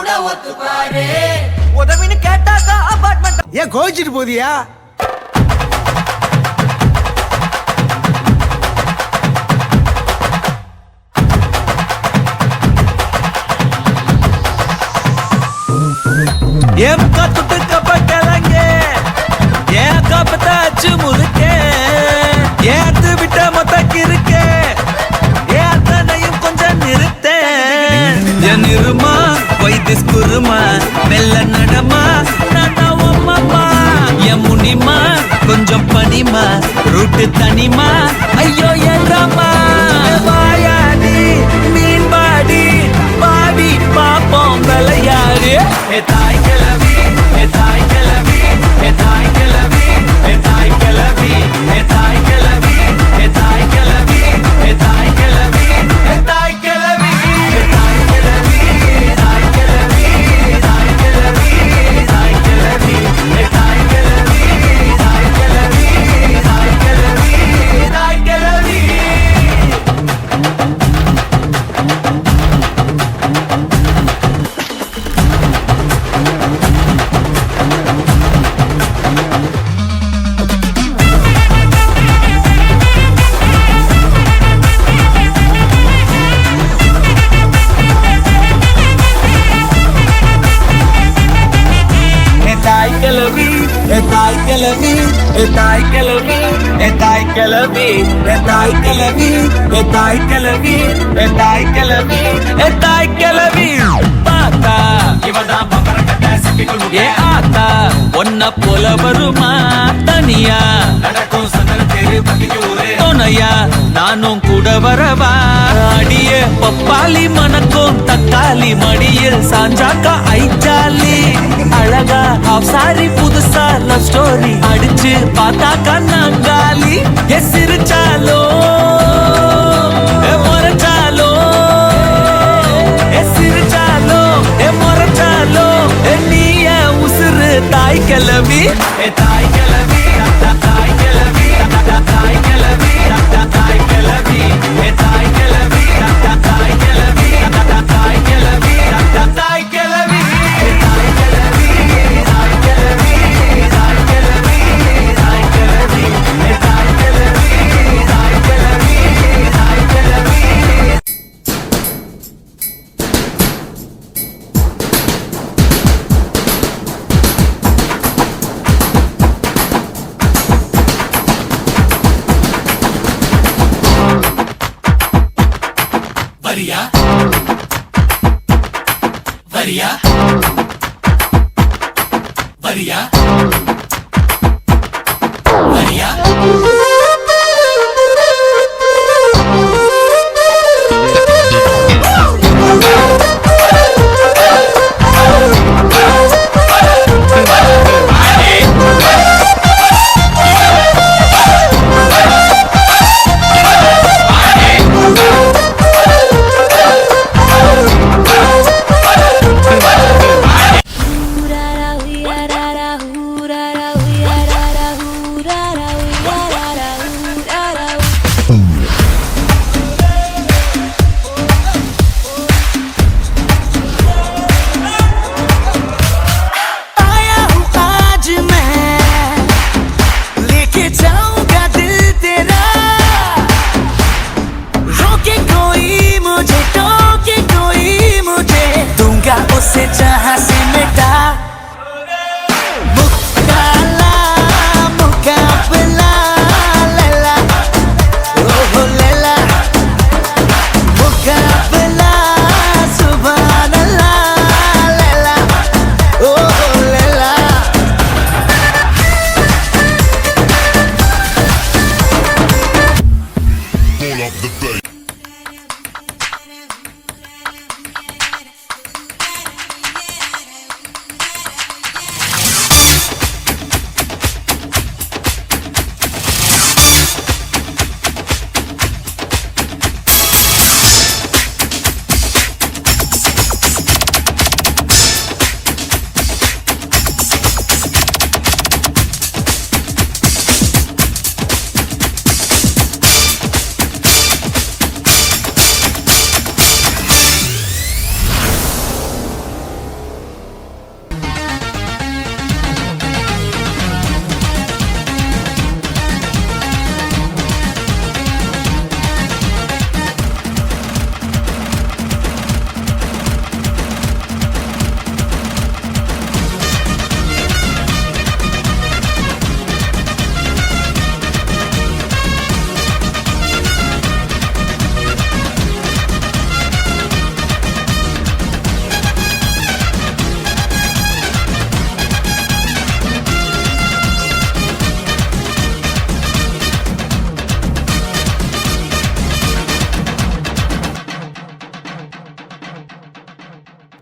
கூட ஒத்துப்பாரு. உதவின்னு கேட்டாக்கா அபார்ட்மெண்ட் ஏன் கோவிச்சிட்டு போதியா? ஏன் காத்துட்டு கப்பக்கலங்க ஏன் காப்பத்தாச்சு முழுக்க ஏத்து விட்ட மொத்தக்கு இருக்க ஏன் அத்தனையும் கொஞ்சம் நிறுத்த என் இருமா வைத்திஸ் குருமா மெல்ல நடமா நாட்டாவம்மா என் முனிமா கொஞ்சம் பனிமா ரூட்டு தனிமா ஐயோ என்றாமா வாயாடி மீன் பாடி பாடி பாப்போம் விளையாடு தாய் கிளவி தாய் கிளவி தாய் கிளவி தாய் கிளவி தாய் கிளவி தாய் கிளவி தாய் கிளவி தாய் கிளவி தாய் கிளவி தாய் கிளவி தாய் கிளவி தாய் கிளவி தாய் கிளவி தாய் கிளவி தாய் கிளவி தாய் கிளவி. தாய் கிளவி தாய் கிளவி தாய் கிளவி தாய் கிளவி தாய் கிளவி தாய் கிளவி தாய் கிளவி தாய் கிளவி பாத்தா இவதான் பம்பரக்கட்ட சிப்பிக்குள் ஏ ஆத்தா ஒன்ன போல வருமா தனியா நடக்கும் சந்தன தேரு பக்கிக்கு ஊரே துணையா நானும் கூட வரவா அடிய பப்பாளி மணக்கும் தக்காளி மடியில் சாஞ்சாக்கா ஐச்சாலி அழகா ஹாஃப் சாரி புதுசா லவ் ஸ்டோரி அடிச்சு பார்த்தாக்கா நாங்காலி எஸ் சிரிச்சாலோ முறைச்சாலோ எஸ் சிரிச்சாலோ முறைச்சாலோ நீய உசுறு தாய் கிளவி தாய் கிளவி தாய் கிளவி தாய் கிளவி தாய் கிளவி தாய் கிளவி தாய் கிளவி தாய் கிளவி தாய் கிளவி வரியா வரியா வரியா வரியா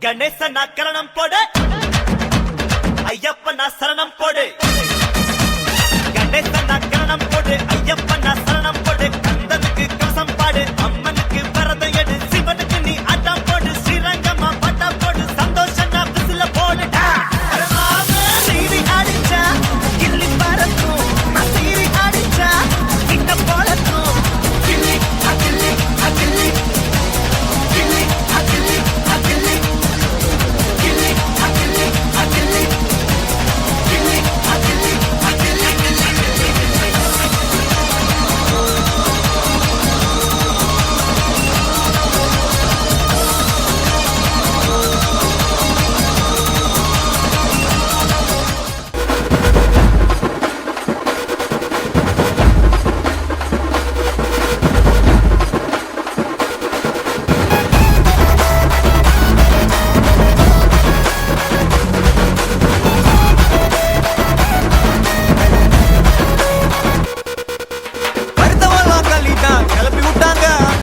கணேசனா கரணம் போடு ஐயப்பனா சரணம் போடு கணேசனா கரணம் போடு ஐயப்பனா